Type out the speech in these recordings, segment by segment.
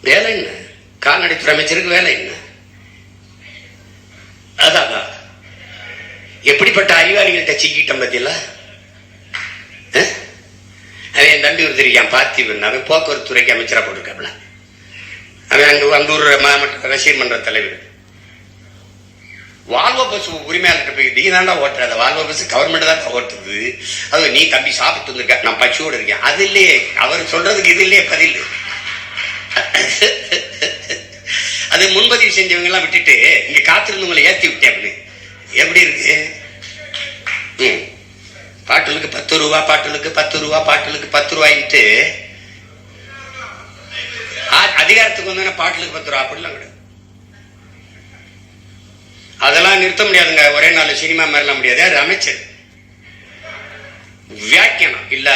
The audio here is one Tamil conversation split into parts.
வேலை என்ன? கால்நடைத்துறை அமைச்சருக்கு வேலை என்ன? அதான் எப்படிப்பட்ட அறிவாளிகள்கிட்ட சிக்கிட்டோம் பத்தியில. அவன் தண்டி ஒருத்தருக்கான் பார்த்திபன், அவன் போக்குவரத்து துறைக்கு அமைச்சரா போட்டிருக்காப்ல. அவன் அங்க வந்தூர் மாவட்ட ரசிகர் மன்ற தலைவர். வால்வோ பஸ் உரிமையாளர்கிட்ட போய் நீ தாண்டா ஓட்டுறாத, வால்வோ பஸ் கவர்மெண்ட் தான் ஓட்டுது, அது நீ தம்பி சாப்பிட்டு வந்திருக்க, நான் பச்சுவோடு இருக்கேன். அது இல்லையே அவர் சொல்றதுக்கு, இது இல்லையே பதில். அது முன்பதிவு செஞ்சவங்க எல்லாம் விட்டுட்டு இங்க காத்திருந்தவங்களை ஏத்தி விட்டேன். எப்படி இருக்கு? பாட்டலுக்கு 10 ரூபா, பாட்டலுக்கு 10 ரூபா, பாட்டலுக்கு 10 ரூபாய்ட்டு அதிகாரத்துக்கு வந்து பாட்டலுக்கு 10 ரூபா அப்படிலாம் கிடையாது. அதெல்லாம் நிறுத்த முடியாதுங்க. ஒரே நாள் சினிமா மாதிரிலாம் முடியாது. அது அமைச்சர் வியாக்கியானம் இல்ல,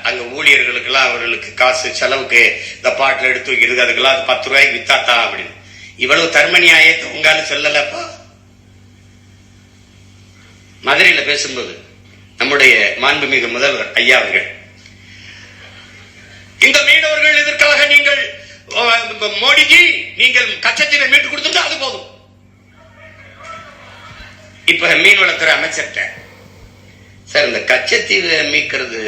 அங்க ஊழியர்களுக்கு எல்லாம் அவர்களுக்கு காசு செலவுக்கு இந்த பாட்டில் எடுத்து வைக்கிறது, அதுக்கெல்லாம் 10 ரூபாய்க்கு வித்தாத்தா அப்படின்னு. இவ்வளவு தர்மணியாயே உங்கால சொல்லலப்பா. மதுரையில பேசும்போது நம்முடைய மாண்புமிகு முதல்வர் ஐயா அவர்கள், இந்த மீனவர்கள் இதற்காக நீங்கள் மோடிஜி நீங்கள் கச்சத்தீவை மீட்டு கொடுத்துட்டா அது போதும். இப்ப மீன்வளத்துறை அமைச்சர்கிட்ட, சார் இந்த கச்சத்தீவை மீட்கிறது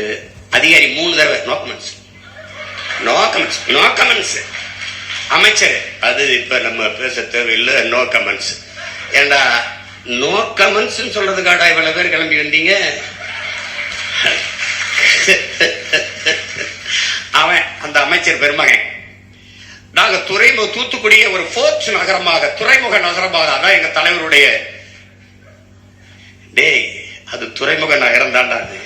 அதிகாரி 3 தடவை நோ கமெண்ட்ஸ் அமைச்சர், அது இப்ப நம்ம பேச தேவையில்லை, நோ கமெண்ட்ஸ். ஏண்டா நோ கமெண்ட்ஸ் சொல்றதுக்காடா இவ்வளவு பேர் கிளம்பி வந்தீங்க? அவன் அந்த அமைச்சர் பெருமகன், நாங்க துறைமுக தூத்துக்குடிய ஒரு போர்ட் நகரமாக, துறைமுக நகரமாக, அதான் எங்க தலைவருடைய. டேய் அது துறைமுக நகரம் தாண்டா. அது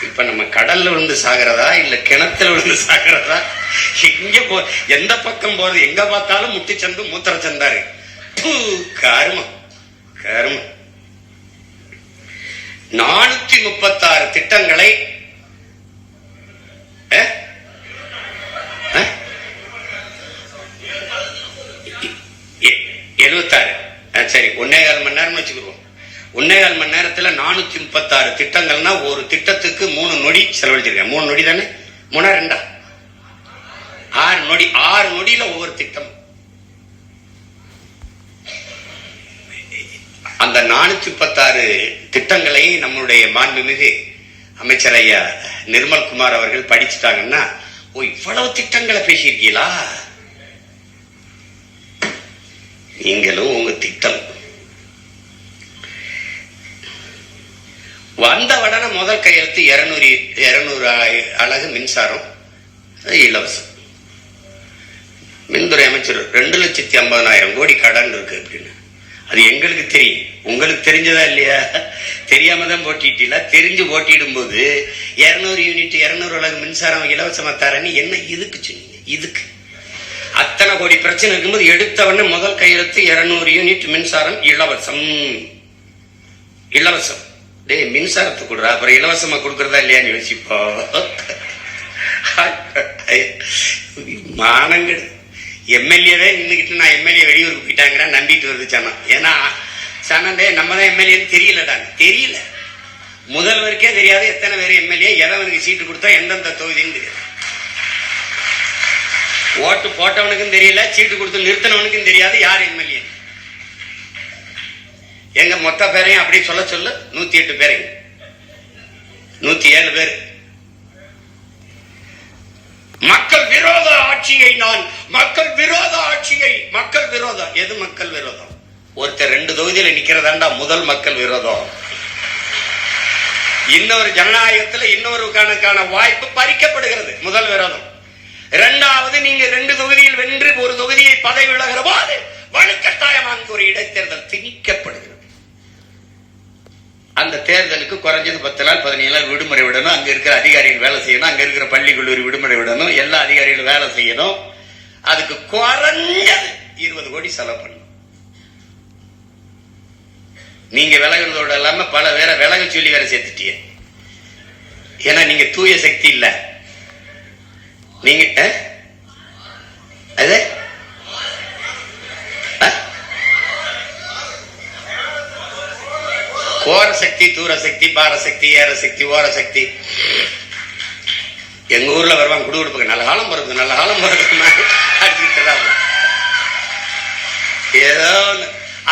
இப்ப நம்ம கடல்ல விழுந்து சாகிறதா இல்ல கிணத்துல விழுந்து சாகிறதா? எங்க எந்த பக்கம் போறது? எங்க பார்த்தாலும் முட்டிச்சந்து மூத்திர சந்தாரு. கருமம் கருமம். 436 திட்டங்களை 76 சரி 1.25 மணி நேரம் வச்சுக்கிறோம். 1.25 மணி நேரத்துல 436 திட்டங்கள்னா ஒரு திட்டத்துக்கு 3 நொடி செலவழிச்சிருக்கேன். 3 நொடி தானே? 3 2 6 நொடி. 6 நொடியில ஒவ்வொரு திட்டம். அந்த 436 திட்டங்களை நம்முடைய மாண்புமிகு அமைச்சர் ஐயா நிர்மல்குமார் அவர்கள் படிச்சுட்டாங்கன்னா, ஓ இவ்வளவு திட்டங்களை பேசியிருக்கீங்களா நீங்களும் உங்க திட்டம். வந்த உடனே முதல் கையெழுத்து 200 அலகு மின்சாரம் இலவசம். மின்துறை அமைச்சர் 2,50,000 கோடி கடன் இருக்கு அப்படின்னு. அது எங்களுக்கு தெரியும், உங்களுக்கு தெரிஞ்சதா இல்லையா? தெரியாம தான் போட்டிட்டீங்களா? தெரிஞ்சு போட்டிடும் போது 200 யூனிட் 200 அலகு மின்சாரம் இலவசமா தரேன்னு என்ன இதுக்கு சொன்னீங்க? இதுக்கு அத்தனை கோடி பிரச்சனை இருக்கும்போது எடுத்தவொடனே முதல் கையெழுத்து 200 யூனிட் மின்சாரம் இலவசம். இலவசம். டே மின்சாரத்துக்கு கொடுறா, அப்புறம் இலவசமா கொடுக்கறதா இல்லையான்னு யோசிப்போ. மானங்கடு. எம்எல்ஏவே நின்றுக்கிட்டு நான் எம்எல்ஏ வெளியூருக்கு போயிட்டாங்கிற நம்பிட்டு வருது சனம். ஏன்னா சனண்டே நம்ம தான் எம்எல்ஏன்னு தெரியலடாங்க. தெரியல, முதல்வருக்கே தெரியாது எத்தனை பேர் எம்எல்ஏ, எவனுக்கு சீட்டு கொடுத்தா எந்தெந்த தொகுதின்னு தெரியாது. ஓட்டு போட்டவனுக்கும் தெரியல, சீட்டு கொடுத்து நிறுத்தினவனுக்கும் தெரியாது யார் எம்எல்ஏ. எங்க மொத்த பேரையும் அப்படி சொல்ல 108 பேரையும் 107 பேர். மக்கள் விரோத ஆட்சியை மக்கள் விரோத ஆட்சியை மக்கள் விரோதம். எது மக்கள் விரோதம்? ஒருத்தர் 2 தொகுதியில நிக்கிறதாண்டா முதல் மக்கள் விரோதம். இன்னொரு ஜனநாயகத்துல இன்னொருக்கான வாய்ப்பு பறிக்கப்படுகிறது, முதல் விரோதம். 2வது, நீங்க 2 தொகுதியில் வென்று ஒரு தொகுதியை பதவி விலகிற போது வலுக்கட்டாயமான ஒரு இடைத்தேர்தல் திணிக்கப்படுகிறது. அந்த தேர்தலுக்கு குறைஞ்சது 10 நாள் 15 நாள் விடுமுறை விடணும். அங்க இருக்கிற அதிகாரிகள் வேலை செய்யணும், அங்க இருக்கிற பள்ளி கல்லூரி விடுமுறை விடணும், எல்லா அதிகாரிகளும் வேலை செய்யணும். அதுக்கு குறைஞ்சது 20 கோடி செலவு பண்ணணும். நீங்க விலகிறதோட இல்லாம பல வேற விலக சொல்லி வேற சேர்த்துட்டீங்க. ஏன்னா நீங்க தூய சக்தி இல்ல. நீங்க அது கோர சக்தி, தூர சக்தி, பார சக்தி, ஏற சக்தி, ஓர சக்தி. எங்க ஊர்ல வருவாங்க குடுகுடுப்புக்கு, நல்ல காலம் பிறகு நல்ல காலம் பிறகு அடிச்சுட்டு ஏதோ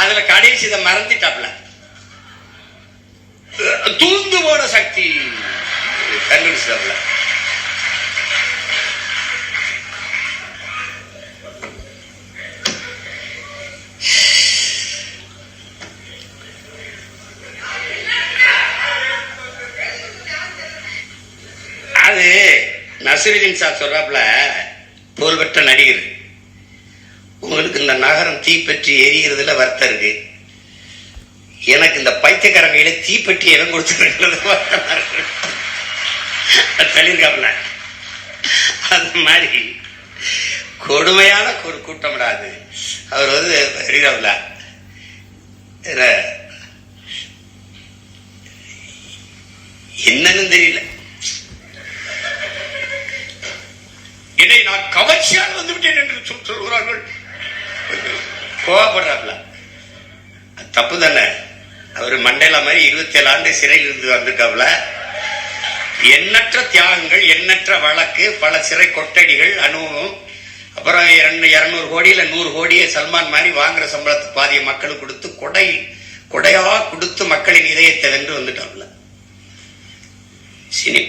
அதுல கடைசி இதை மறந்துட்டாப்ல. தூந்து போன சக்தி கண்டுபிடிச்சாப்ல. அது நசீருதீன் சார் சொல்றாப்ல, புகழ்பெற்ற நடிகர், உங்களுக்கு இந்த நகரம் தீப்பற்றி எரிகிறதுல வருத்தம் இருக்கு, எனக்கு இந்த பைத்தியக்காரங்கையில தீப்பற்றி இடம் கொடுத்துருக்கிறது சொல்லியிருக்காப்ல. அந்த மாதிரி கொடுமையான ஒரு கூட்டம்டாது. அவர் வந்து எழுதாப்ல, என்னன்னு தெரியல, என்னை நான் கவர்ச்சியால் வந்து விட்டேன் என்று சொல்கிறார்கள். கோவப்படுறாப்ல. தப்பு தானே. அவரு மண்டேலா மாதிரி 27 ஆண்டு சிறையில் இருந்து வந்திருக்காப்ல. எண்ணற்ற தியாகங்கள், எண்ணற்ற வழக்கு, பல சிறை கொட்டடிகள், அனுபவம். அப்புறம் 200 கோடியில 100 கோடியை சல்மான் மாதிரி வாங்குற சம்பளத்தை பாதிய மக்களுக்கு கொடுத்து கொடையா கொடுத்து மக்களின் இதயத்தை வென்று வந்துட்டாப்ல. சினி